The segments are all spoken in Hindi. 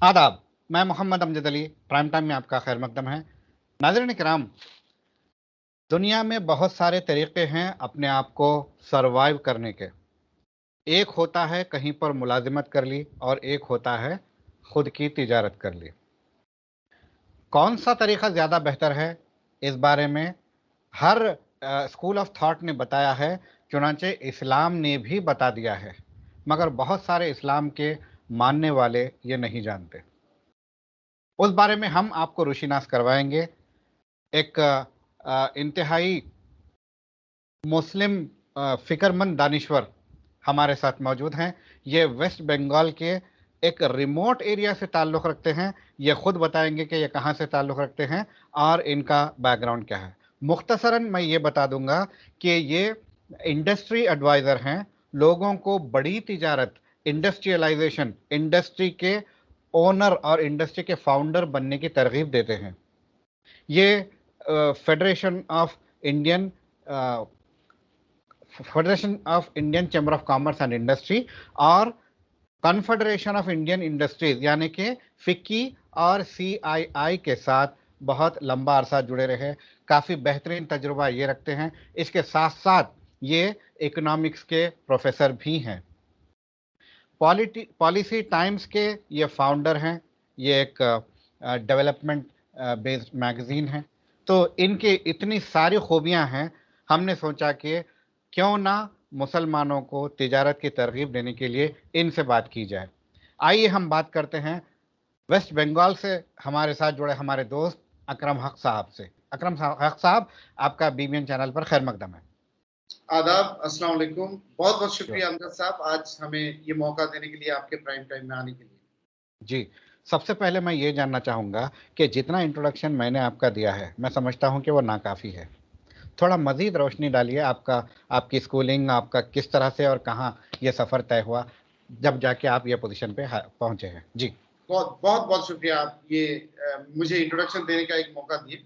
आदाब। मैं मोहम्मद अमजद अली। प्राइम टाइम में आपका खैर मकदम है। नाज़रीन किराम, दुनिया में बहुत सारे तरीक़े हैं अपने आप को सर्वाइव करने के। एक होता है कहीं पर मुलाज़िमत कर ली और एक होता है खुद की तिजारत कर ली। कौन सा तरीक़ा ज़्यादा बेहतर है, इस बारे में हर स्कूल ऑफ थॉट ने बताया है, चुनांचे इस्लाम ने भी बता दिया है, मगर बहुत सारे इस्लाम के मानने वाले ये नहीं जानते। उस बारे में हम आपको रुशिनास करवाएंगे। एक इंतहाई मुस्लिम फ़िक्रमंद दानिश्वर हमारे साथ मौजूद हैं। ये वेस्ट बंगाल के एक रिमोट एरिया से ताल्लुक़ रखते हैं। ये ख़ुद बताएंगे कि ये कहाँ से ताल्लुक़ रखते हैं और इनका बैकग्राउंड क्या है। मुख्तसरन मैं ये बता दूंगा कि ये इंडस्ट्री एडवाइज़र हैं। लोगों को बड़ी तिजारत, इंडस्ट्रियलाइजेशन, इंडस्ट्री के ओनर और इंडस्ट्री के फाउंडर बनने की तरगीब देते हैं। ये federation of Indian chamber of commerce and industry और कॉन्फेडरेशन ऑफ इंडियन इंडस्ट्रीज यानी कि फिक्की और सीआईआई के साथ बहुत लंबा अरसा जुड़े रहे। काफ़ी बेहतरीन तजुर्बा ये रखते हैं। इसके साथ साथ ये इकोनॉमिक्स के प्रोफेसर भी हैं। पॉलिसी टाइम्स के ये फाउंडर हैं। ये एक डेवलपमेंट बेस्ड मैगज़ीन है। तो इनके इतनी सारी खूबियां हैं, हमने सोचा कि क्यों ना मुसलमानों को तिजारत की तरगीब देने के लिए इनसे बात की जाए। आइए हम बात करते हैं वेस्ट बंगाल से हमारे साथ जुड़े हमारे दोस्त अकरम हक साहब से। हक साहब, आपका बीबीएन चैनल पर खैर मकदम है। आदाब, अस्सलाम वालेकुम। बहुत-बहुत शुक्रिया अमजद साहब, आज हमें ये मौका देने के लिए, आपके प्राइम टाइम में आने के लिए। जी, सबसे पहले मैं ये जानना चाहूँगा कि जितना इंट्रोडक्शन मैंने आपका दिया है, मैं समझता हूँ कि वो नाकाफ़ी है। थोड़ा मज़ीद रोशनी डालिए, आपकी स्कूलिंग, आपका किस तरह से और कहाँ ये सफ़र तय हुआ, जब जाके आप ये पोज़ीशन पे पहुँचे हैं? जी। बहुत-बहुत शुक्रिया, आप ये मुझे इंट्रोडक्शन देने का एक मौका दिए।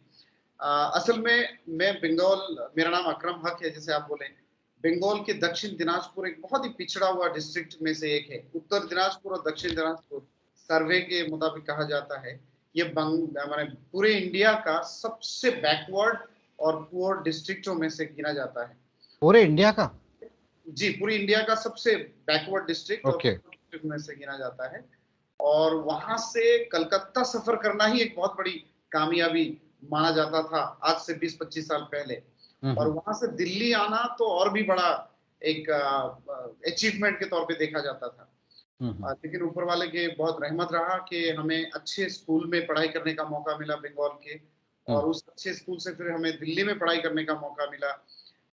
असल में मैं बंगाल, मेरा नाम अकरम हक है, जैसे आप बोले। बंगाल के दक्षिण दिनाजपुर एक बहुत ही पिछड़ा हुआ डिस्ट्रिक्ट में से एक है। उत्तर दिनाजपुर और दक्षिण दिनाजपुर सर्वे के मुताबिक कहा जाता है, ये माने पूरे इंडिया का सबसे बैकवर्ड और पुअर डिस्ट्रिक्टों में से गिना जाता है। पूरे इंडिया का? जी, पूरी इंडिया का सबसे बैकवर्ड डिस्ट्रिक्ट और ओके। डिस्ट्रिक्ट में से गिना जाता है। और वहाँ से कलकत्ता सफ़र करना ही एक बहुत बड़ी कामयाबी माना जाता था, आज से 20-25 साल पहले। हुँ, और हुँ। वहाँ से दिल्ली आना तो और भी बड़ा एक अचीवमेंट के तौर पे देखा जाता था। हुँ, हुँ। लेकिन ऊपर वाले के बहुत रहमत रहा कि हमें अच्छे स्कूल में पढ़ाई करने का मौका मिला बंगाल के, हुँ। और उस अच्छे स्कूल से फिर हमें दिल्ली में पढ़ाई करने का मौका मिला।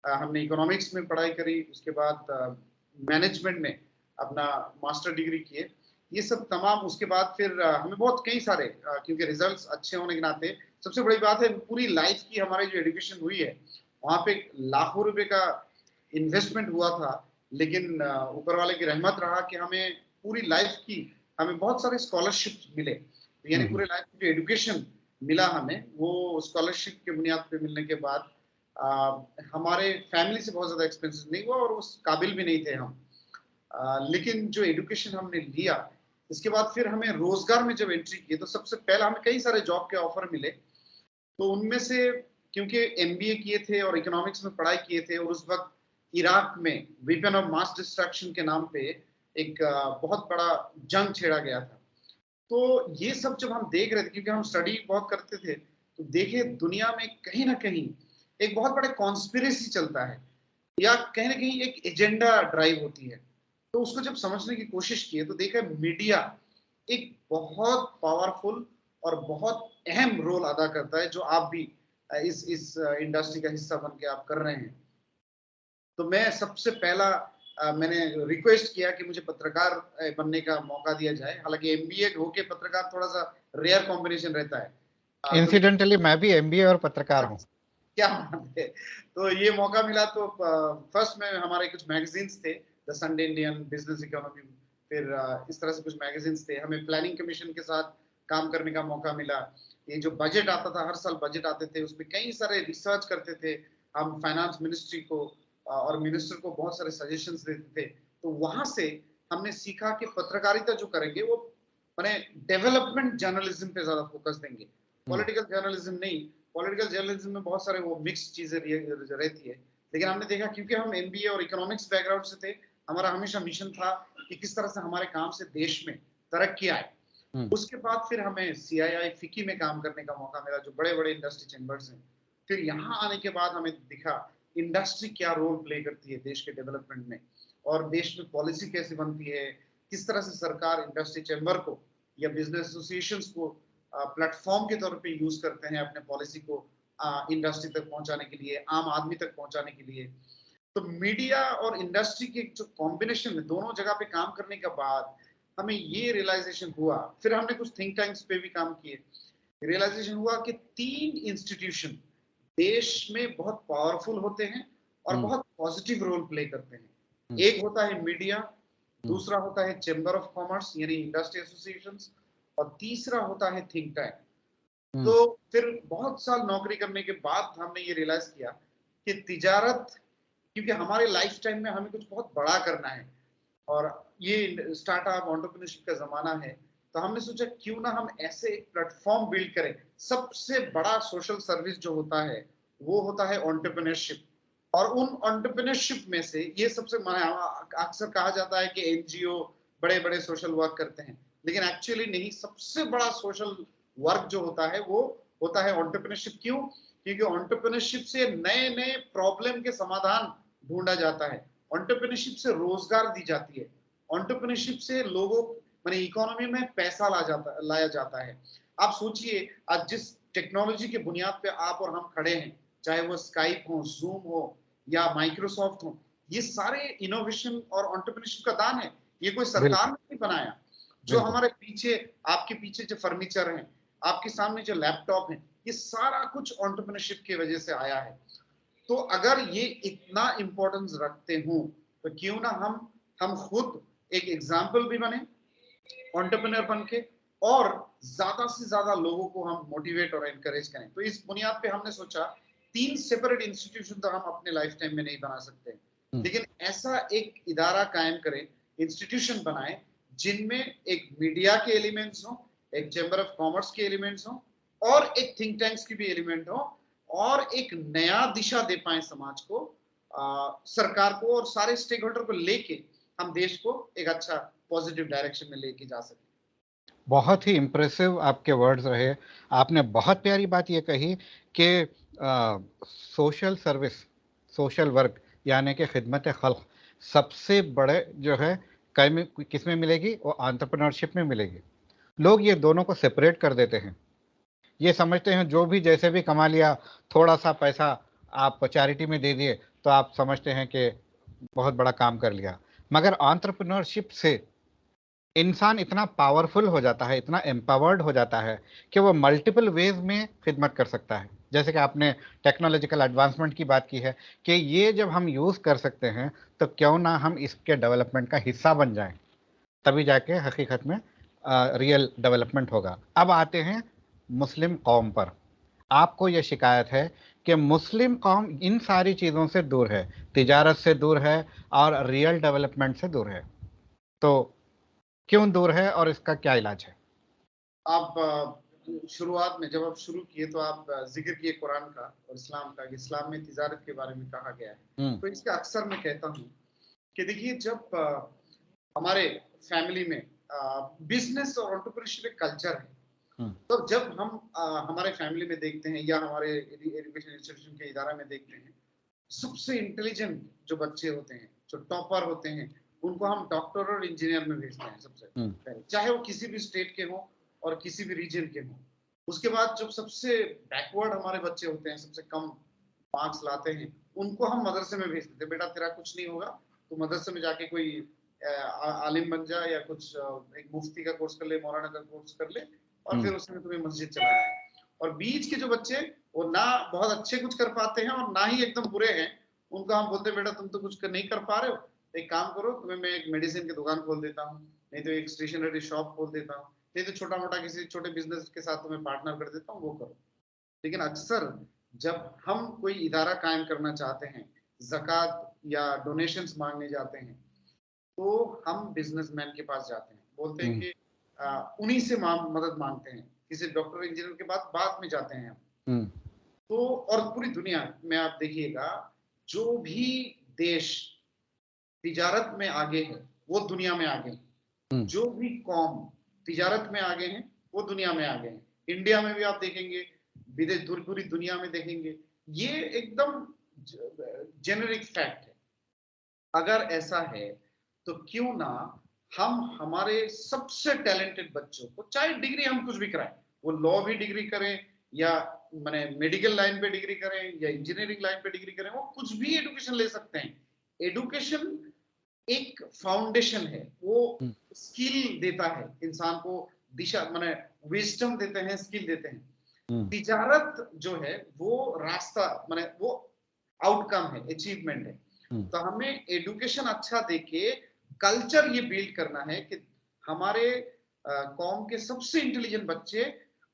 हमने इकोनॉमिक्स में पढ़ाई करी, उसके बाद मैनेजमेंट में अपना मास्टर डिग्री किए। ये सब तमाम उसके बाद फिर हमें बहुत कई सारे क्योंकि रिजल्ट्स अच्छे होने के नाते सबसे बड़ी बात है पूरी लाइफ की हमारी जो एजुकेशन हुई है, वहाँ पे लाखों रुपए का इन्वेस्टमेंट हुआ था। लेकिन ऊपर वाले की रहमत रहा कि हमें पूरी लाइफ की हमें बहुत सारे स्कॉलरशिप मिले। यानी हुँ, हुँ। पूरे लाइफ की जो एजुकेशन मिला हमें, वो स्कॉलरशिप के बुनियाद पे मिलने के बाद हमारे फैमिली से बहुत ज़्यादा एक्सपेंसेस नहीं हुआ और उस काबिल भी नहीं थे हम। लेकिन जो एजुकेशन हमने लिया, इसके बाद फिर हमें रोज़गार में जब एंट्री की, तो सबसे पहला हमें कई सारे जॉब के ऑफ़र मिले। तो उनमें से क्योंकि एमबीए किए थे और इकोनॉमिक्स में पढ़ाई किए थे, और उस वक़्त इराक में वेपन ऑफ मास डिस्ट्रक्शन के नाम पे एक बहुत बड़ा जंग छेड़ा गया था। तो ये सब जब हम देख रहे थे, क्योंकि हम स्टडी बहुत करते थे, तो देखे दुनिया में कहीं न कहीं एक बहुत बड़ा कॉन्स्पिरेसी चलता है, या कहीं न कहीं एक एजेंडा ड्राइव होती है। तो उसको जब समझने की कोशिश की है, तो देखा मीडिया एक बहुत पावरफुल और बहुत अहम रोल अदा करता है, जो आप भी इस इंडस्ट्री का हिस्सा बन के आप कर रहे हैं। तो मैं सबसे पहला मैंने रिक्वेस्ट किया कि मुझे पत्रकार बनने का मौका दिया जाए। हालाँकि एमबीए होके पत्रकार थोड़ा-सा रेयर कॉम्बिनेशन रहता है। तो इंसिडेंटली मैं भी एमबीए और पत्रकार हूँ। क्या बात है! तो ये मौका मिला, तो फर्स्ट में हमारे कुछ मैगज़ीन्स थे, the Sunday Indian, business economy, फिर इस तरह से कुछ मैगज़ीन्स थे। हमें प्लानिंग कमीशन के साथ काम करने का मौका मिला। ये जो बजट आता था, हर साल बजट आते थे, उसमें कई सारे रिसर्च करते थे। हम फाइनेंस मिनिस्ट्री को और मिनिस्टर को बहुत सारे सजेशंस देते थे। तो वहाँ से हमने सीखा कि पत्रकारिता जो करेंगे, वो माने डेवलपमेंट जर्नलिज्म पे ज्यादा फोकस देंगे, हम्म, पॉलिटिकल जर्नलिज्म नहीं। पॉलिटिकल जर्नलिज्म में बहुत सारे वो मिक्स चीजें रहती है, लेकिन हमने देखा क्योंकि हम एमबीए और इकोनॉमिक्स बैकग्राउंड से थे, हमारा हमेशा मिशन था कि किस तरह से हमारे काम से देश में तरक्की आए। हम्म, उसके बाद फिर हमें सीआईआई फिकी में काम करने का मौका मिला, जो बड़े बड़े इंडस्ट्री चैम्बर्स हैं। फिर यहाँ आने के बाद हमें दिखा इंडस्ट्री क्या रोल प्ले करती है देश के डेवलपमेंट में, और देश में पॉलिसी कैसे बनती है, किस तरह से सरकार इंडस्ट्री चैम्बर को या बिजनेस एसोसिएशंस को प्लेटफॉर्म के तौर पे यूज करते हैं अपने पॉलिसी को इंडस्ट्री तक पहुंचाने के लिए, आम आदमी तक पहुंचाने के लिए। तो मीडिया और इंडस्ट्री के जो कॉम्बिनेशन है, दोनों जगह पे काम करने के बाद हमें ये रियलाइजेशन हुआ, फिर हमने कुछ थिंक टैंक्स पे भी काम किए, रियलाइजेशन हुआ कि 3 इंस्टीट्यूशन देश में बहुत पावरफुल होते हैं और हम्म, बहुत पॉजिटिव रोल प्ले करते हैं। हम्म, एक होता है मीडिया, हम्म, दूसरा होता है चैम्बर ऑफ कॉमर्स यानी इंडस्ट्री एसोसिएशंस, और तीसरा होता है थिंक टैंक। हम्म, तो फिर बहुत साल नौकरी करने के बाद हमने ये रियलाइज किया कि तिजारत, क्योंकि हमारे लाइफ टाइम में हमें कुछ बहुत बड़ा करना है और ये स्टार्टअप एंटरप्रेन्योरशिप का जमाना है, तो हमने सोचा क्यों ना हम ऐसे एक प्लेटफॉर्म बिल्ड करें। सबसे बड़ा सोशल सर्विस जो होता है वो होता है एंटरप्रेन्योरशिप, और उन एंटरप्रेन्योरशिप में से ये सबसे अक्सर कहा जाता है कि एनजीओ बड़े बड़े सोशल वर्क करते हैं, लेकिन एक्चुअली नहीं, सबसे बड़ा सोशल वर्क जो होता है वो होता है एंटरप्रेन्योरशिप। क्यों? क्योंकि एंटरप्रेन्योरशिप से नए नए प्रॉब्लम के समाधान ढूंढा जाता है, एंटरप्रेन्योरशिप से रोजगार दी जाती है, एंटरप्रेन्योरशिप से लोगों माने इकोनॉमी में पैसा लाया जाता है। आप सोचिए आज जिस टेक्नोलॉजी के बुनियाद पे आप और हम खड़े हैं, चाहे वो स्काइप हो, जूम हो या माइक्रोसॉफ्ट हो, ये सारे इनोवेशन और एंटरप्रेन्योरशिप का दान है। ये कोई सरकार बिल्कुल, ने नहीं बनाया। जो बिल्कुल। हमारे पीछे, आपके पीछे जो फर्नीचर है, आपके सामने जो लैपटॉप है, ये सारा कुछ एंटरप्रेन्योरशिप की वजह से आया है। तो अगर ये इतना इंपॉर्टेंस रखते हो, तो क्यों ना हम खुद एक एग्जाम्पल भी बने एंटरप्रेन्योर बन के, और ज्यादा से ज्यादा लोगों को हम मोटिवेट और एनकरेज करें। तो इस बुनियाद पे हमने सोचा 3 सेपरेट इंस्टीट्यूशन तो हम अपने लाइफ टाइम में नहीं बना सकते, हम्म, लेकिन ऐसा एक इदारा कायम करें, इंस्टीट्यूशन बनाए, जिनमें एक मीडिया के एलिमेंट्स हो, एक चैम्बर ऑफ कॉमर्स के एलिमेंट्स हो, और एक थिंक टैंक्स की भी एलिमेंट हो, और एक नया दिशा दे पाए समाज को, सरकार को और सारे स्टेक होल्डर को लेके हम देश को एक अच्छा पॉजिटिव डायरेक्शन में लेके जा सकें। बहुत ही इम्प्रेसिव आपके वर्ड्स रहे। आपने बहुत प्यारी बात ये कही कि सोशल सर्विस, सोशल वर्क यानी कि खिदमत खल्क सबसे बड़े जो है किस में मिलेगी, वो एंटरप्रेन्योरशिप में मिलेगी। लोग ये दोनों को सेपरेट कर देते हैं। ये समझते हैं जो भी जैसे भी कमा लिया, थोड़ा सा पैसा आप चैरिटी में दे दिए, तो आप समझते हैं कि बहुत बड़ा काम कर लिया। मगर एंटरप्रेन्योरशिप से इंसान इतना पावरफुल हो जाता है, इतना एम्पावर्ड हो जाता है कि वो मल्टीपल वेज में खिदमत कर सकता है। जैसे कि आपने टेक्नोलॉजिकल एडवांसमेंट की बात की है कि ये जब हम यूज़ कर सकते हैं, तो क्यों ना हम इसके डेवलपमेंट का हिस्सा बन जाएं, तभी जाके हकीकत में रियल डेवलपमेंट होगा। अब आते हैं मुस्लिम कौम पर। आपको ये शिकायत है कि मुस्लिम कौम इन सारी चीज़ों से दूर है, तिजारत से दूर है और रियल डेवलपमेंट से दूर है। तो क्यों दूर है और इसका क्या इलाज है? आप शुरुआत में जब आप शुरू किए तो आप जिक्र किए कुरान का और इस्लाम का, कि इस्लाम में तिजारत के बारे में कहा गया है। हम्म, तो इसका अक्सर मैं कहता हूँ कि देखिए, जब हमारे फैमिली में बिजनेस और एंटरप्रेन्योरशिप एक कल्चर है, हम्म, तो जब हम हमारे फैमिली में देखते हैं या हमारे एजुकेशन इंस्टीट्यूशन के इदारा में देखते हैं, सबसे इंटेलिजेंट जो बच्चे होते हैं, जो टॉपर होते हैं, उनको हम डॉक्टर और इंजीनियर में भेजते हैं सबसे हम्म, पहले, चाहे वो किसी भी स्टेट के हों और किसी भी रीजन के हों। उसके बाद जो सबसे बैकवर्ड हमारे बच्चे होते हैं, सबसे कम मार्क्स लाते हैं, उनको हम मदरसे में भेज देते हैं, बेटा तेरा कुछ नहीं होगा, तो मदरसे में जाके कोई आलिम बन जा, या कुछ एक मुफ्ती का कोर्स कर ले, मौलाना का कोर्स कर ले, और हम्म, फिर उसमें तुम्हें मस्जिद चलाना है। और बीच के जो बच्चे, वो ना बहुत अच्छे कुछ कर पाते हैं और ना ही एकदम बुरे हैं, उनको हम बोलते हैं बेटा तुम तो कुछ नहीं कर पा रहे हो, एक काम करो, तुम्हें मैं एक मेडिसिन की दुकान खोल देता हूँ, नहीं तो एक स्टेशनरी शॉप खोल देता हूँ, नहीं तो छोटा मोटा किसी छोटे बिजनेस के साथ तुम्हें पार्टनर कर देता हूँ, वो करो। लेकिन अक्सर जब हम कोई इदारा कायम करना चाहते हैं, जक़ात या डोनेशंस मांगने जाते हैं, तो हम बिजनेसमैन के पास जाते हैं, बोलते हैं हम्म, कि उन्हीं से मदद मांगते हैं, किसी डॉक्टर इंजीनियर के बाद में जाते हैं हम। तो और पूरी दुनिया में आप देखिएगा, जो भी देश तिजारत में आगे है वो दुनिया में आगे हैं, जो भी कौम तिजारत में आगे हैं वो दुनिया में आगे हैं। इंडिया में भी आप देखेंगे, विदेश पूरी दुनिया में देखेंगे, ये एकदम जेनेरिक फैक्ट है। अगर ऐसा है तो क्यों ना हम हमारे सबसे टैलेंटेड बच्चों को, चाहे डिग्री हम कुछ भी कराएं, वो लॉ भी डिग्री करें या माने मेडिकल लाइन पे डिग्री करें या इंजीनियरिंग लाइन पे डिग्री करें, वो कुछ भी एडुकेशन ले सकते हैं। एडुकेशन एक फाउंडेशन है, वो स्किल देता है इंसान को, दिशा माने विजडम देते हैं, स्किल देते हैं। तिजारत जो है वो रास्ता माने वो आउटकम है, अचीवमेंट है। तो हमें एडुकेशन अच्छा देके कल्चर ये बिल्ड करना है कि हमारे कौम के सबसे इंटेलिजेंट बच्चे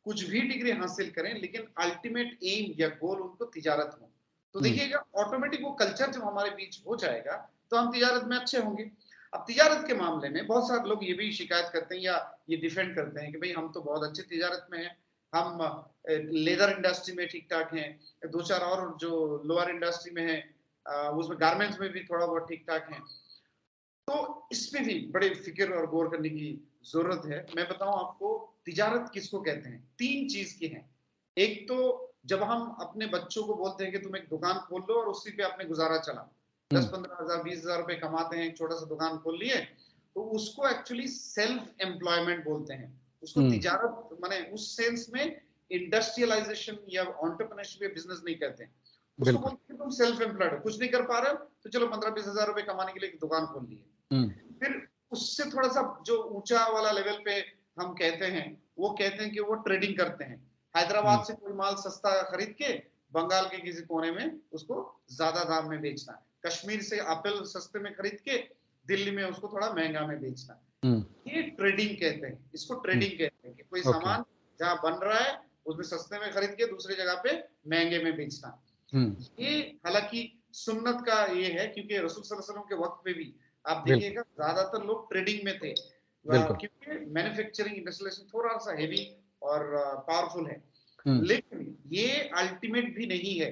कुछ भी डिग्री हासिल करें, लेकिन अल्टीमेट एम या गोल उनको तिजारत हो। तो देखिएगा, ऑटोमेटिक वो कल्चर जब हमारे बीच हो जाएगा तो हम तिजारत में अच्छे होंगे। अब तिजारत के मामले में बहुत सारे लोग ये भी शिकायत करते हैं या ये डिफेंड करते हैं कि भाई हम तो बहुत अच्छे तिजारत में हैं, हम लेदर इंडस्ट्री में ठीक ठाक हैं, दो चार और जो लोअर इंडस्ट्री में है उसमें गारमेंट्स में भी थोड़ा बहुत ठीक ठाक है। तो इसमें भी बड़े फिक्र और गौर करने की जरूरत है। मैं बताऊं आपको, तिजारत किसको कहते हैं? तीन चीज की है। एक तो जब हम अपने बच्चों को बोलते हैं कि तुम एक दुकान खोल लो और उसी पे अपने गुजारा चला, 10-15 हजार 20 हजार रुपए कमाते हैं, एक छोटा सा दुकान खोल लिए, तो उसको एक्चुअली सेल्फ एम्प्लॉयमेंट बोलते हैं। उसको तिजारत माने उस सेंस में इंडस्ट्रियलाइजेशन या एंटरप्रेन्योरशिप या बिजनेस नहीं कहते हैं। उसको बोलते हैं तुम सेल्फ एम्प्लॉयड हो, कुछ नहीं कर पा रहे हो तो चलो 15-20 हजार रुपए कमाने के लिए एक दुकान खोल ली। फिर उससे थोड़ा सा जो ऊंचा वाला लेवल पे हम कहते हैं, वो कहते हैं कि वो ट्रेडिंग करते हैं। हैदराबाद से कोई माल सस्ता खरीद के बंगाल के किसी कोने में उसको ज्यादा दाम में बेचना है, कश्मीर से एप्पल सस्ते में खरीद के दिल्ली में उसको थोड़ा महंगा में बेचना है। ये ट्रेडिंग कहते हैं, इसको ट्रेडिंग कहते हैं कि कोई सामान जहां बन रहा है उसमें सस्ते में खरीद के दूसरी जगह पे महंगे में बेचना। ये हालांकि सुन्नत का ये है, क्योंकि रसूल सल्लल्लाहु अलैहि वसल्लम के वक्त पे भी आप देखिएगा ज्यादातर लोग ट्रेडिंग में थे, क्योंकि मैन्युफैक्चरिंग इंडस्ट्रियलाइजेशन थोड़ा सा हेवी और पावरफुल है। लेकिन ये अल्टीमेट भी नहीं है।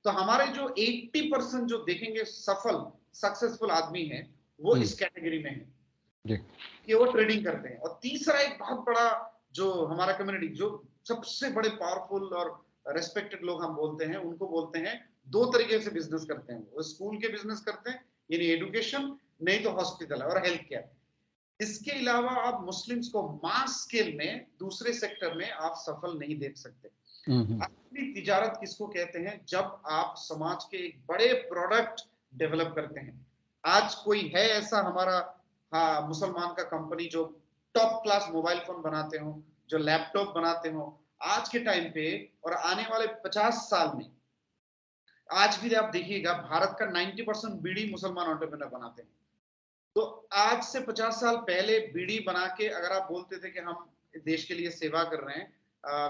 तो हमारे जो 80% जो देखेंगे सफल सक्सेसफुल आदमी है वो इस कैटेगरी में है कि वो ट्रेडिंग करते हैं। और तीसरा एक बहुत बड़ा जो हमारा कम्युनिटी, जो सबसे बड़े पावरफुल और रेस्पेक्टेड लोग हम बोलते हैं, उनको बोलते हैं दो तरीके से बिजनेस करते हैं। वो स्कूल के बिजनेस करते हैं, यानी एजुकेशन, नहीं तो हॉस्पिटल और हेल्थ केयर। इसके अलावा आप मुस्लिम्स को मास स्केल में दूसरे सेक्टर में आप सफल नहीं देख सकते। असली तिजारत किसको कहते हैं? जब आप समाज के एक बड़े प्रोडक्ट डेवलप करते हैं। आज कोई है ऐसा हमारा मुसलमान का कंपनी जो टॉप क्लास मोबाइल फोन बनाते हो, जो लैपटॉप बनाते हो आज के टाइम पे और आने वाले 50 साल में? आज भी आप देखिएगा भारत का 90% बीड़ी मुसलमान एंटरप्रेन्योर बनाते हैं। तो आज से 50 साल पहले बीड़ी बना के अगर आप बोलते थे कि हम देश के लिए सेवा कर रहे हैं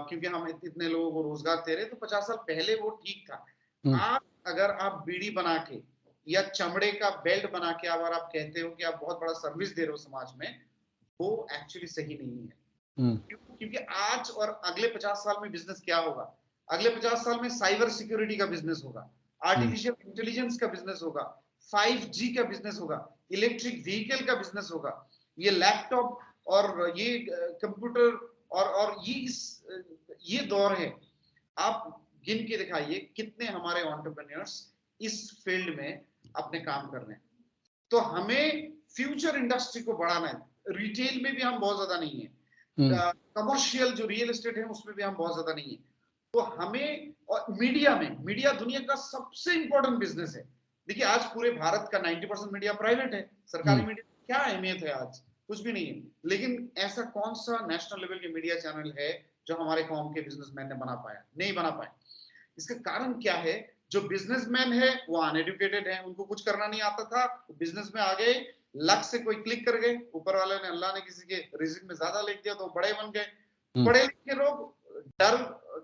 क्योंकि हम इतने लोगों को रोजगार दे रहे हैं, तो 50 साल पहले वो ठीक था। आज अगर आप बीड़ी बना के या चमड़े का बेल्ट बना के अगर आप कहते हो कि आप बहुत बड़ा सर्विस दे रहे हो समाज में, वो एक्चुअली सही नहीं है। क्योंकि आज और अगले 50 साल में बिजनेस क्या होगा? अगले 50 साल में साइबर सिक्योरिटी का बिजनेस होगा, आर्टिफिशियल इंटेलिजेंस का बिजनेस होगा, 5G का बिजनेस होगा, इलेक्ट्रिक व्हीकल का बिजनेस होगा, ये लैपटॉप और ये कंप्यूटर और ये दौर है। आप गिन के दिखाइए कितने हमारे एंटरप्रेन्योर्स इस फील्ड में अपने काम कर रहे हैं। तो हमें फ्यूचर इंडस्ट्री को बढ़ाना है। रिटेल में भी हम बहुत ज्यादा नहीं है, कमर्शियल जो रियल एस्टेट है उसमें भी हम बहुत ज्यादा नहीं है। तो हमें, और मीडिया दुनिया का सबसे इंपॉर्टेंट बिजनेस है। देखिए आज पूरे भारत का 90% मीडिया प्राइवेट है, सरकारी मीडिया क्या अहमियत है? आज कुछ भी नहीं है। लेकिन ऐसा कौन सा नेशनल लेवल के मीडिया चैनल है जो हमारे कौम के बिजनेसमैन ने बना पाया? नहीं बना पाए। इसका कारण क्या है? जो बिजनेसमैन है वो अनएडुकेटेड है, उनको कुछ करना नहीं आता था, बिजनेस में आ गए, लक से कोई क्लिक कर गए, ऊपर वाले ने, अल्लाह ने किसी के रिजिक में ज्यादा लिख दिया तो बड़े बन गए। पढ़े लिखे लोग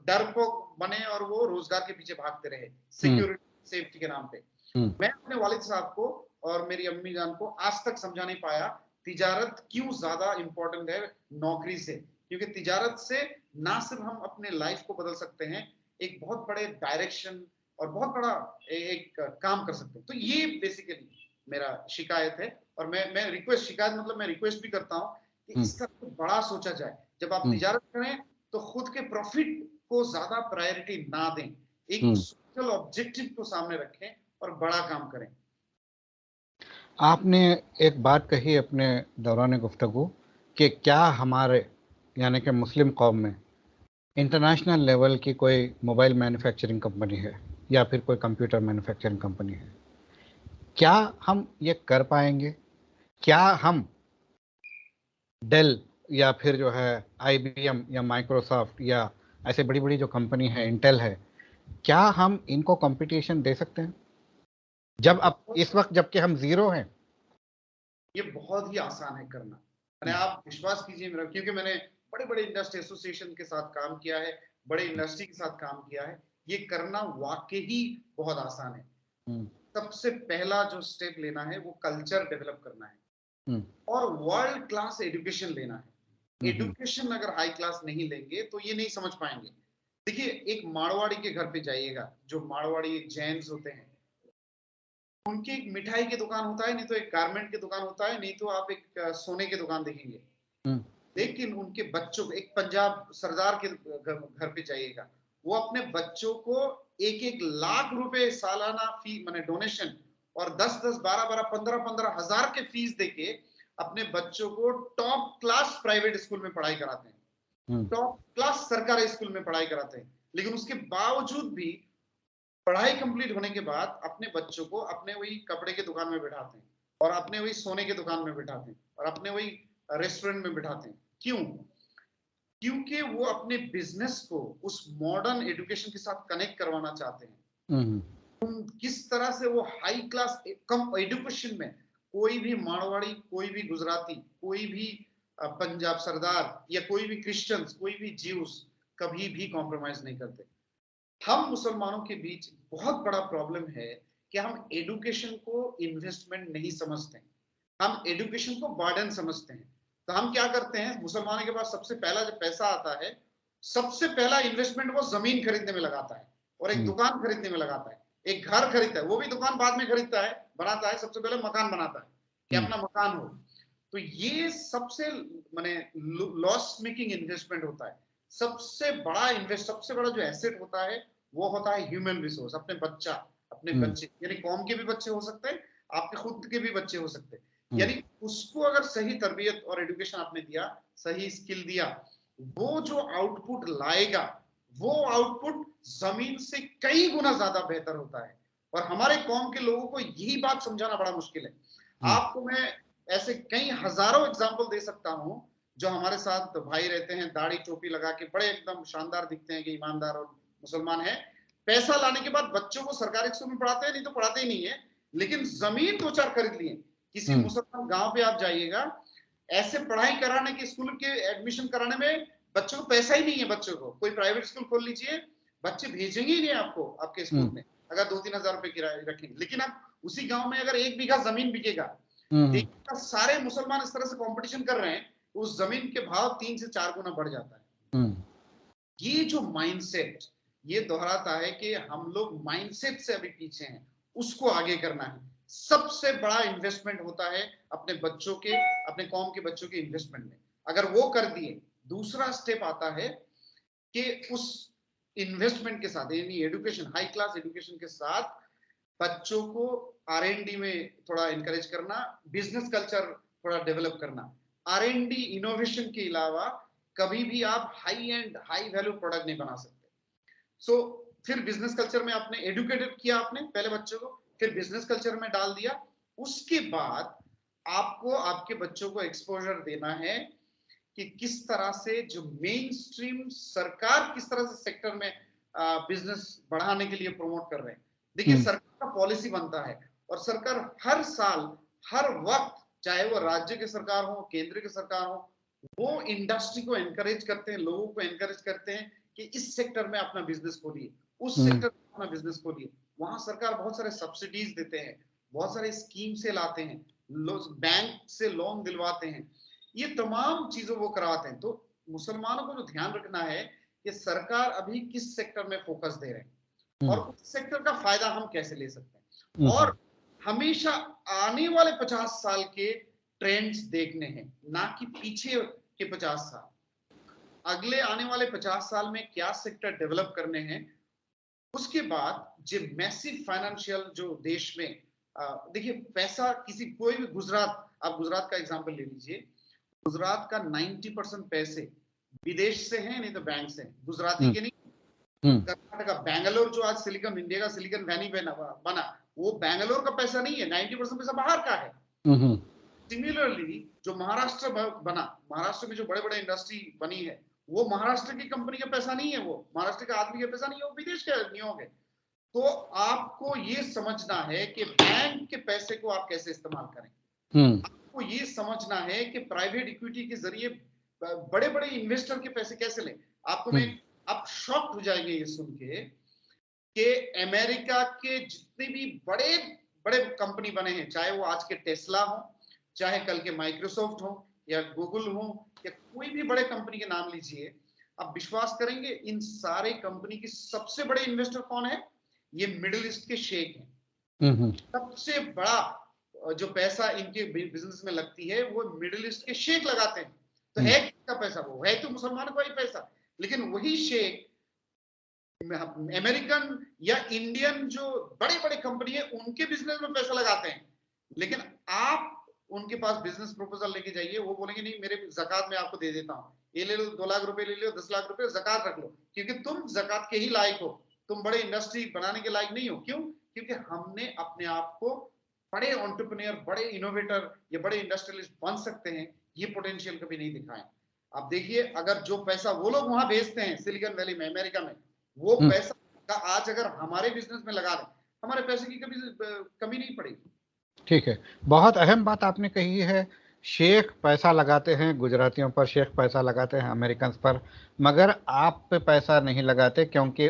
डर को बने और वो रोजगार के पीछे भागते रहे सिक्योरिटी सेफ्टी के नाम पे। मैं अपने वालिद साहब को और मेरी अम्मी जान को आज तक समझा नहीं पाया तिजारत क्यों ज्यादा इंपॉर्टेंट है नौकरी से, क्योंकि तिजारत से ना सिर्फ हम अपने लाइफ को बदल सकते हैं, एक बहुत बड़े डायरेक्शन और बहुत बड़ा एक काम कर सकते हैं। तो ये बेसिकली मेरा शिकायत है, और मैं रिक्वेस्ट, शिकायत मतलब मैं रिक्वेस्ट भी करता हूँ कि हम्म, इस तरह बड़ा सोचा जाए। जब आप हम्म, तिजारत करें तो खुद के प्रॉफिट को ज्यादा प्रायोरिटी ना दें, एक हम्म। सोशल ऑब्जेक्टिव को सामने रखें और बड़ा काम करें। आपने एक बात कही अपने दौरान गुफ्तगू कि क्या हमारे यानी कि मुस्लिम कौम में इंटरनेशनल लेवल की कोई मोबाइल मैन्युफैक्चरिंग कंपनी है या फिर कोई कंप्यूटर मैन्युफैक्चरिंग कंपनी है। क्या हम ये कर पाएंगे? क्या हम डेल या फिर जो है आईबीएम या माइक्रोसॉफ्ट या ऐसे बड़ी बड़ी जो कंपनी है, इंटेल है, क्या हम इनको कंपटीशन दे सकते हैं ये जब अब बहुत इस वक्त जबकि हम जीरो हैं? ये बहुत ही आसान है करना। मैंने, हम्म, आप विश्वास कीजिए मेरा, क्योंकि मैंने बड़े बड़े इंडस्ट्री एसोसिएशन के साथ काम किया है, बड़े इंडस्ट्री के साथ काम किया है। ये करना वाकई ही बहुत आसान है। हम्म, सबसे पहला जो स्टेप लेना है वो कल्चर डेवलप करना है हम्म, और वर्ल्ड क्लास एजुकेशन लेना है। हम्म, एजुकेशन अगर हाई क्लास नहीं लेंगे तो ये नहीं समझ पाएंगे। देखिए, एक मारवाड़ी के घर पे जाइएगा, जो मारवाड़ी जैन्स होते हैं, उनकी एक मिठाई की दुकान होता है, नहीं तो एक गारमेंट की दुकान होता है, नहीं तो आप एक सोने की दुकान देखेंगे। हम्म, लेकिन उनके बच्चों को, एक पंजाब सरदार के घर पे जाइएगा, वो अपने बच्चों को 1-1 लाख रुपए सालाना फी माने डोनेशन और 10-10, 12-12, 15-15 हजार के फीस देके अपने बच्चों को टॉप क्लास प्राइवेट स्कूल में पढ़ाई कराते हैं, हम्म, टॉप क्लास सरकारी स्कूल में पढ़ाई कराते हैं। लेकिन उसके बावजूद भी पढ़ाई कंप्लीट होने के बाद अपने बच्चों को अपने वही कपड़े की दुकान में बिठाते हैं, और अपने वही सोने की दुकान में बिठाते हैं, और अपने वही रेस्टोरेंट में बिठाते हैं। क्यों? क्योंकि वो अपने बिजनेस को उस मॉडर्न एजुकेशन के साथ कनेक्ट करवाना चाहते हैं। हम्म, किस तरह से वो हाई क्लास कम एजुकेशन में, कोई भी मारवाड़ी, कोई भी गुजराती, कोई भी पंजाब सरदार या कोई भी क्रिश्चियंस, कोई भी ज्यूस कभी भी कॉम्प्रोमाइज नहीं करते। हम मुसलमानों के बीच बहुत बड़ा प्रॉब्लम है कि हम एजुकेशन को इन्वेस्टमेंट नहीं समझते, हम एजुकेशन को बर्डन समझते हैं। तो हम क्या करते हैं, मुसलमानों के पास सबसे पहला जब पैसा आता है, सबसे पहला इन्वेस्टमेंट वो जमीन खरीदने में लगाता है और एक हम्म, दुकान खरीदने में लगाता है, एक घर खरीदता है। वो भी दुकान बाद में खरीदता है, बनाता है, सबसे पहले मकान बनाता है कि हम्म, अपना मकान हो। तो ये सबसे माने लॉस मेकिंग इन्वेस्टमेंट होता है। सबसे बड़ा इन्वेस्ट, सबसे बड़ा जो एसेट होता है वो होता है ह्यूमन रिसोर्स, अपने बच्चा, अपने हम्म, बच्चे, यानी कौम के भी बच्चे हो सकते हैं, आपके खुद के भी बच्चे हो सकते हैं। हम्म, यानी उसको अगर सही तरबियत और एजुकेशन आपने दिया, सही स्किल दिया, वो जो आउटपुट लाएगा, वो आउटपुट जमीन से कई गुना ज्यादा बेहतर होता है। और हमारे कौम के लोगों को यही बात समझाना बड़ा मुश्किल है। हम्म, आपको मैं ऐसे कई हजारों एग्जाम्पल दे सकता हूं, जो हमारे साथ भाई रहते हैं, दाढ़ी टोपी लगा के बड़े एकदम शानदार दिखते हैं कि ईमानदार और मुसलमान है, पैसा लाने के बाद बच्चों को सरकारी स्कूल में पढ़ाते हैं, नहीं तो पढ़ाते ही नहीं है, लेकिन जमीन 2-4 खरीद लिए। किसी हम्म, मुसलमान गांव पे आप जाइएगा, ऐसे पढ़ाई कराने के, स्कूल के एडमिशन कराने में बच्चों को पैसा ही नहीं है। बच्चों को कोई प्राइवेट स्कूल खोल लीजिए, बच्चे भेजेंगे ही नहीं आपको आपके स्कूल हम्म, में, अगर 2-3 हजार रुपए किराए रखेंगे। लेकिन आप उसी गांव में अगर 1 बीघा जमीन बिकेगा, हम्म, देखिएगा सारे मुसलमान इस तरह से कंपटीशन कर रहे हैं, उस जमीन के भाव 3 से 4 गुना बढ़ जाता है। हम्म, ये जो माइंडसेट, ये दोहराता है कि हम लोग माइंडसेट से अभी पीछे हैं, उसको आगे करना है। सबसे बड़ा इन्वेस्टमेंट होता है अपने बच्चों के, अपने कौम के बच्चों के इन्वेस्टमेंट में। अगर वो कर दिए, दूसरा स्टेप आता है कि उस इन्वेस्टमेंट के साथ, यानी एजुकेशन, हाई क्लास एजुकेशन के साथ बच्चों को R&D में थोड़ा इंकरेज करना, बिजनेस कल्चर थोड़ा डेवलप करना। R&D इनोवेशन के अलावा कभी भी आप high and high value product नहीं बना सकते। सो फिर बिजनेस कल्चर में आपने एडुकेटेड किया, आपने पहले बच्चों को, फिर बिजनेस कल्चर में डाल दिया। उसके बाद आपको आपके बच्चों को एक्सपोजर देना है कि किस तरह से जो मेन स्ट्रीम सरकार किस तरह से सेक्टर में बिजनेस बढ़ाने के लिए प्रमोट कर रहे हैं। देखिए, हम्म, सरकार का पॉलिसी बनता है और सरकार हर साल, हर वक्त, चाहे वो राज्य की सरकार हो, केंद्र की सरकार हो, वो इंडस्ट्री को एनकरेज करते हैं, लोगों को एनकरेज करते हैं कि इस सेक्टर में अपना बिजनेस खोलिए, उस हम्म, सेक्टर में अपना बिजनेस खोलिए। वहां सरकार बहुत सारे सब्सिडीज देते हैं, बहुत सारे स्कीम से लाते हैं, बैंक से लोन दिलवाते हैं, ये तमाम चीजों वो कराते हैं। तो मुसलमानों को जो ध्यान रखना है कि सरकार अभी किस सेक्टर में फोकस दे रहे हैं और उस सेक्टर का फायदा हम कैसे ले सकते हैं, और हमेशा आने वाले 50 साल के ट्रेंड्स देखने हैं, ना कि पीछे के 50 साल। अगले आने वाले 50 साल में क्या सेक्टर डेवलप करने हैं, उसके बाद जो मैसिव फाइनेंशियल जो देश में देखिए पैसा किसी कोई भी गुजरात, आप गुजरात का एग्जांपल ले लीजिए, गुजरात का 90% पैसे विदेश से हैं, नहीं तो बैंक से हैं, गुजराती के नहीं। कर्नाटका, बैंगलोर जो आज सिलिकॉन, इंडिया का सिलिकॉन वैली बना, वो बैंगलोर का पैसा नहीं है, 90% पैसा बाहर का है। सिमिलरली जो महाराष्ट्र बना, महाराष्ट्र में जो बड़े बड़े इंडस्ट्री बनी है, वो महाराष्ट्र की कंपनी का पैसा नहीं है, वो महाराष्ट्र के आदमी का पैसा नहीं है, वो विदेश के नियोग है। तो आपको ये समझना है कि बैंक के पैसे को आप कैसे इस्तेमाल करें। आपको ये समझना है कि प्राइवेट इक्विटी के जरिए बड़े बड़े इन्वेस्टर के पैसे कैसे लें। आपको मैं, आप शॉक्ड हो जाएंगे ये सुन के कि अमेरिका के जितने भी बड़े बड़े कंपनी बने हैं, चाहे वो आज के टेस्ला हो, चाहे कल के माइक्रोसॉफ्ट हो या गूगल हो या कोई भी बड़े कंपनी के नाम लीजिए, आप विश्वास करेंगे इन सारे कंपनी की सबसे बड़े इन्वेस्टर कौन है? ये मिडिल ईस्ट के शेख हैं। सबसे बड़ा जो पैसा इनके बिजनेस में लगती है वो मिडिल ईस्ट के शेख लगाते हैं। तो है किसका पैसा? वो है तो मुसलमानों का ही पैसा, लेकिन वही शेख अमेरिकन या इंडियन जो बड़े बड़े कंपनी है उनके बिजनेस में पैसा लगाते हैं। लेकिन आप उनके पास बिजनेस प्रपोजल लेके जाइए, वो बोलेंगे नहीं मेरे ज़कात में आपको दे देता हूं, ये ले लो 2 लाख रुपए, ले लो 10 लाख रुपए ज़कात रख लो, क्योंकि तुम ज़कात के ही लायक हो, तुम बड़े इंडस्ट्री बनाने के लायक नहीं हो। क्यों? क्योंकि हमने अपने आप को बड़े एंटरप्रेन्योर, बड़े इनोवेटर या बड़े इंडस्ट्रियलिस्ट बन सकते हैं, ये पोटेंशियल कभी नहीं दिखाएं। आप देखिए, अगर जो पैसा वो लोग वहां भेजते हैं सिलिकॉन वैली में, अमेरिका में, वो पैसा का आज अगर हमारे बिजनेस में लगा दें, हमारे पैसे की कभी कमी नहीं पड़ेगी। ठीक है, बहुत अहम बात आपने कही है। शेख पैसा लगाते हैं गुजरातियों पर, शेख पैसा लगाते हैं अमेरिकन पर, मगर आप पे पैसा नहीं लगाते क्योंकि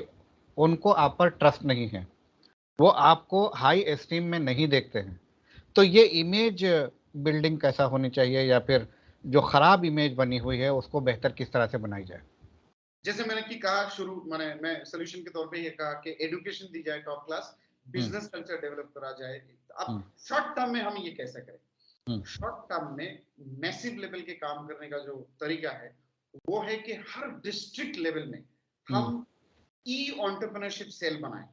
उनको आप पर ट्रस्ट नहीं है, वो आपको हाई एस्टीम में नहीं देखते हैं। तो ये इमेज बिल्डिंग कैसा होनी चाहिए, या फिर जो खराब इमेज बनी हुई है उसको बेहतर किस तरह से बनाई जाए? जैसे मैंने की कहा शुरू, मैं सोल्यूशन के तौर पे ये कहा कि एजुकेशन दी जाए top class, business culture develop करा जाए। अब शॉर्ट टर्म में हम ये कैसे करें? शॉर्ट टर्म में मैसिव लेवल के काम करने का जो तरीका है वो है कि हर डिस्ट्रिक्ट लेवल में हम ई एंटरप्रेन्योरशिप सेल बनाएं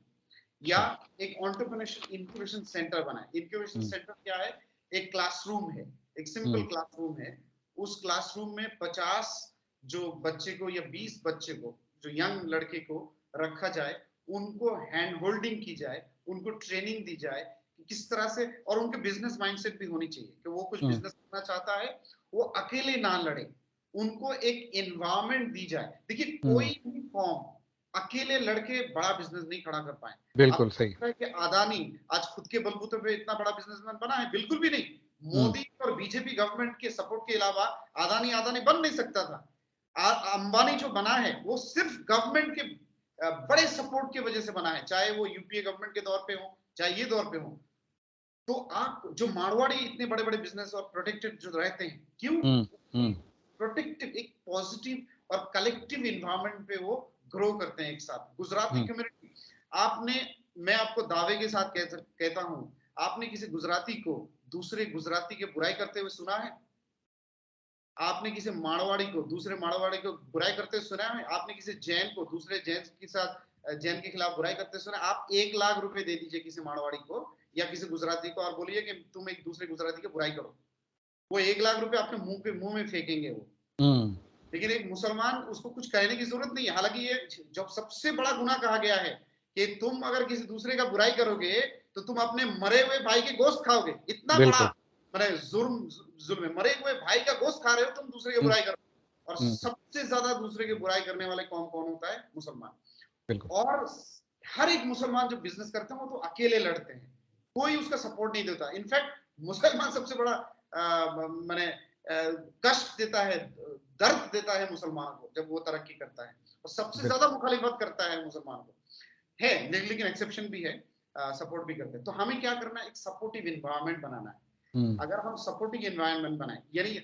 या एक एंटरप्रेन्योरशिप इंक्यूबेशन सेंटर बनाएं। इंक्यूबेशन सेंटर क्या है? एक क्लासरूम है, एक सिंपल क्लासरूम है। उस क्लासरूम में 50 जो बच्चे को या 20 बच्चे को, जो यंग लड़के को रखा जाए, उनको हैंड होल्डिंग की जाए, उनको ट्रेनिंग दी जाए कि किस तरह से, और उनके बिजनेस माइंडसेट भी होनी चाहिए कि वो कुछ बिजनेस करना चाहता है, वो अकेले ना लड़े, उनको एक एनवायरनमेंट दी जाए। देखिए, कोई भी फॉर्म अकेले लड़के बड़ा बिजनेस नहीं खड़ा कर पाए। बिल्कुल सही। कि अदानी आज खुद के बलबूते पे इतना बड़ा बिजनेसमैन बना है? बिल्कुल भी नहीं। मोदी और बीजेपी गवर्नमेंट के सपोर्ट के अलावा अदानी बन नहीं सकता था। अंबानी जो बना है वो सिर्फ गवर्नमेंट के बड़े सपोर्ट की वजह से बना है, चाहे वो यूपीए गवर्नमेंट के दौर पे हो, चाहे ये दौर पे हो। तो आप जो मारवाड़ी इतने बड़े बड़े बिजनेस और प्रोटेक्टेड जो रहते हैं, क्यों? प्रोटेक्टिव, एक पॉजिटिव और कलेक्टिव इन्वायरमेंट पे वो ग्रो करते हैं एक साथ। गुजराती कम्युनिटी, आपने, मैं आपको दावे के साथ कहता हूं, आपने किसी गुजराती को दूसरे गुजराती की बुराई करते हुए सुना है? आपने किसी मारवाड़ी को दूसरे मारवाड़ी को बुराई करते सुना है? आपने किसी जैन को दूसरे जैन के साथ, जैन के खिलाफ बुराई करते सुना? आप 1 लाख रुपए दे दीजिए किसी मारवाड़ी को या किसी गुजराती को और बोलिए कि तुम एक दूसरे गुजराती की बुराई करो, वो 1 लाख रुपए आपके मुंह में फेंकेंगे वो। लेकिन एक मुसलमान, उसको कुछ कहने की जरूरत नहीं है। हालांकि ये जब सबसे बड़ा गुनाह कहा गया है कि तुम अगर किसी दूसरे का बुराई करोगे तो तुम अपने मरे हुए भाई के गोश्त खाओगे, इतना बड़ा मैंने जुल्म, मरे हुए भाई का गोश्त खा रहे हो तुम, दूसरे की बुराई करो। और सबसे ज्यादा दूसरे की बुराई करने वाले कौन कौन होता है? मुसलमान। और हर एक मुसलमान जब बिजनेस करते हैं वो तो अकेले लड़ते हैं, कोई उसका सपोर्ट नहीं देता। इनफैक्ट मुसलमान सबसे बड़ा मैंने कष्ट देता है, दर्द देता है मुसलमान को जब वो तरक्की करता है, और सबसे ज्यादा मुखालिफत करता है मुसलमान को है। लेकिन एक्सेप्शन भी है, सपोर्ट भी करते हैं। तो हमें क्या करना है? एक सपोर्टिव इन्वायरमेंट बनाना है। अगर हम सपोर्टिंग एनवायरनमेंट बनाए, यानी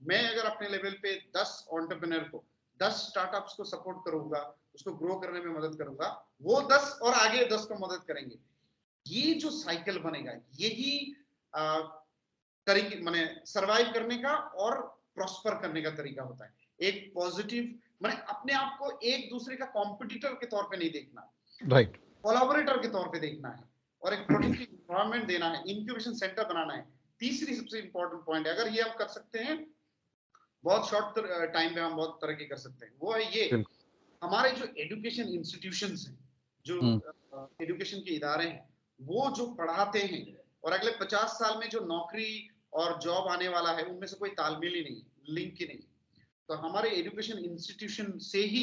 मैं अगर अपने लेवल पे 10 एंटरप्रेन्योर को, 10 स्टार्टअप्स को सपोर्ट करूंगा, उसको ग्रो करने में मदद करूंगा, वो 10 और आगे 10 को मदद करेंगे। ये जो साइकिल बनेगा, यही तरीके माने सरवाइव करने का और प्रॉस्पर करने का तरीका होता है। एक पॉजिटिव माने अपने आप को एक दूसरे का कॉम्पिटिटर के तौर पे नहीं देखना, राइट, कोलैबोरेटर के तौर पे देखना है और एक प्रोटेक्टिव एनवायरनमेंट देना है, इंक्यूबेशन सेंटर बनाना है। तीसरी सबसे इंपॉर्टेंट पॉइंट है, अगर ये हम कर सकते हैं, बहुत शॉर्ट टाइम में हम बहुत तरक्की कर सकते हैं। वो है ये, हमारे जो एजुकेशन इंस्टीट्यूशंस हैं, जो एजुकेशन के इदारे हैं, वो जो पढ़ाते हैं और अगले 50 साल में जो नौकरी और जॉब आने वाला है, उनमें से कोई तालमेल ही नहीं, लिंक ही नहीं। तो हमारे एजुकेशन इंस्टीट्यूशन से ही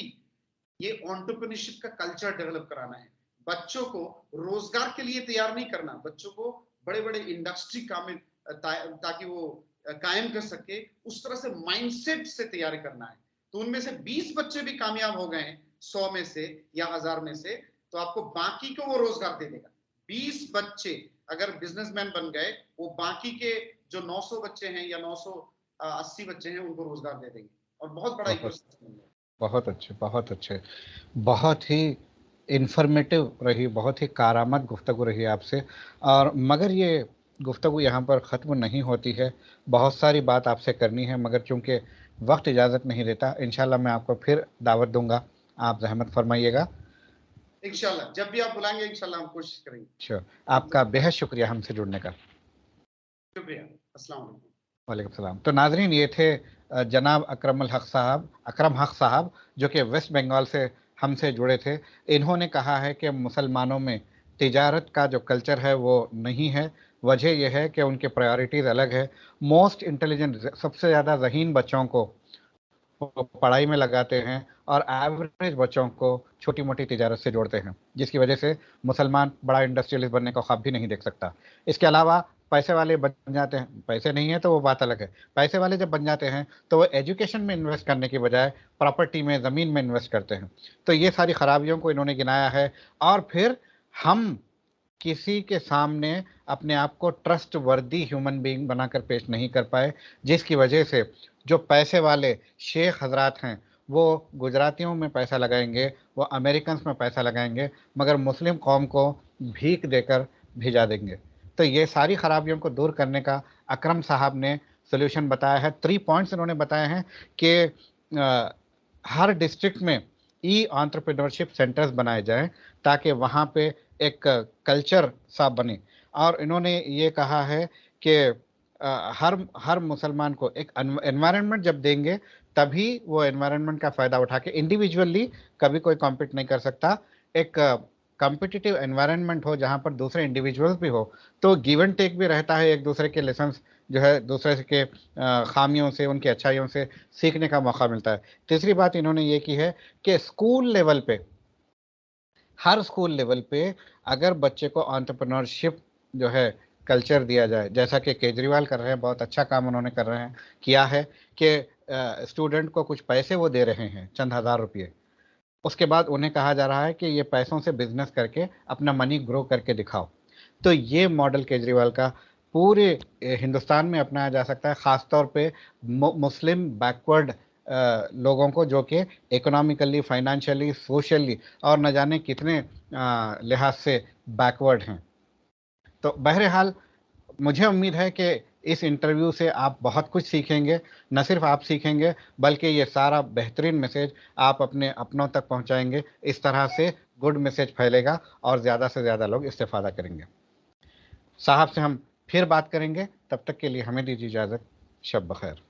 ये एंटरप्रेन्योरशिप का कल्चर डेवलप कराना है। बच्चों को रोजगार के लिए तैयार नहीं करना, बच्चों को बड़े बड़े इंडस्ट्री काम में ताकि वो कायम कर सके, उस तरह से माइंडसेट से तैयारी करना है। तो उनमें से 20 बच्चे भी कामयाब हो गए 100 में से या 1000 में से, तो आपको बाकी को वो रोजगार दे देगा। 20 बच्चे अगर बिजनेसमैन बन गए, वो बाकी के जो 900 बच्चे हैं या 980 बच्चे हैं, उनको रोजगार दे देंगे और बहुत बड़ा इकोसिस्टम बन जाएगा। बहुत अच्छे, बहुत अच्छे, बहुत ही इन्फॉर्मेटिव रही, बहुत ही कारामद गुफ्तगू रही आपसे। और मगर ये गुफ्तगू यहाँ पर ख़त्म नहीं होती है, बहुत सारी बात आपसे करनी है, मगर चूँकि वक्त इजाज़त नहीं देता, इंशाल्लाह मैं आपको फिर दावत दूंगा, आप ज़हमत फरमाइएगा। इंशाल्लाह जब भी आप बुलाएंगे इंशाल्लाह हम कोशिश करेंगे। श्योर, आपका बेहद शुक्रिया हमसे जुड़ने का। शुक्रिया, अस्सलाम वालेकुम। वालेकुम सलाम। तो नाजरीन, ये थे जनाब अकरम हक साहब, जो कि वेस्ट बंगाल से हमसे जुड़े थे। इन्होंने कहा है कि मुसलमानों में तिजारत का जो कल्चर है वो नहीं है। वजह यह है कि उनके प्रायोरिटीज़ अलग है। मोस्ट इंटेलिजेंट, सबसे ज़्यादा ज़हीन बच्चों को वो पढ़ाई में लगाते हैं और एवरेज बच्चों को छोटी मोटी तिजारत से जोड़ते हैं, जिसकी वजह से मुसलमान बड़ा इंडस्ट्रियलिस्ट बनने का ख्वाब भी नहीं देख सकता। इसके अलावा पैसे वाले बन जाते हैं, पैसे नहीं है तो वो बात अलग है। पैसे वाले जब बन जाते हैं तो वो एजुकेशन में इन्वेस्ट करने की बजाय प्रॉपर्टी में, ज़मीन में इन्वेस्ट करते हैं। तो ये सारी खराबियों को इन्होंने गिनाया है। और फिर हम किसी के सामने अपने आप को ट्रस्ट वर्दी ह्यूमन बीइंग बनाकर पेश नहीं कर पाए, जिसकी वजह से जो पैसे वाले शेख हजरात हैं वो गुजरातियों में पैसा लगाएंगे, वो अमेरिकन में पैसा लगाएंगे, मगर मुस्लिम कौम को भीख देकर भिजा देंगे। तो ये सारी खराबियों को दूर करने का अकरम साहब ने सोल्यूशन बताया है। 3 पॉइंट्स इन्होंने बताए हैं कि हर डिस्ट्रिक्ट में ई एंटरप्रेन्योरशिप सेंटर्स बनाए जाएं, ताकि वहाँ पे एक कल्चर सा बने। और इन्होंने ये कहा है कि हर हर मुसलमान को एक एनवायरनमेंट जब देंगे, तभी वो एनवायरनमेंट का फ़ायदा उठा के, इंडिविजुअली कभी कोई कॉम्पीट नहीं कर सकता। एक कॉम्पिटिटिव एनवायरनमेंट हो जहाँ पर दूसरे इंडिविजुअल्स भी हो, तो गिव एंड टेक भी रहता है, एक दूसरे के लेसन्स जो है दूसरे के खामियों से, उनकी अच्छाइयों से सीखने का मौका मिलता है। तीसरी बात इन्होंने ये की है कि स्कूल लेवल पे, हर स्कूल लेवल पे अगर बच्चे को एंटरप्रेन्योरशिप जो है कल्चर दिया जाए, जैसा कि केजरीवाल कर रहे हैं, बहुत अच्छा काम उन्होंने कर रहे हैं, किया है कि स्टूडेंट को कुछ पैसे वो दे रहे हैं, चंद हज़ार रुपये। उसके बाद उन्हें कहा जा रहा है कि ये पैसों से बिजनेस करके अपना मनी ग्रो करके दिखाओ। तो ये मॉडल केजरीवाल का पूरे हिंदुस्तान में अपनाया जा सकता है, ख़ासतौर पे मुस्लिम बैकवर्ड लोगों को, जो कि इकोनॉमिकली, फाइनेंशियली, सोशली और न जाने कितने लिहाज से बैकवर्ड हैं। तो बहरहाल मुझे उम्मीद है कि इस इंटरव्यू से आप बहुत कुछ सीखेंगे। न सिर्फ आप सीखेंगे, बल्कि ये सारा बेहतरीन मैसेज आप अपने अपनों तक पहुंचाएंगे। इस तरह से गुड मैसेज फैलेगा और ज़्यादा से ज़्यादा लोग इस्तेफादा करेंगे। साहब से हम फिर बात करेंगे, तब तक के लिए हमें दीजिए इजाज़त। शब बखैर।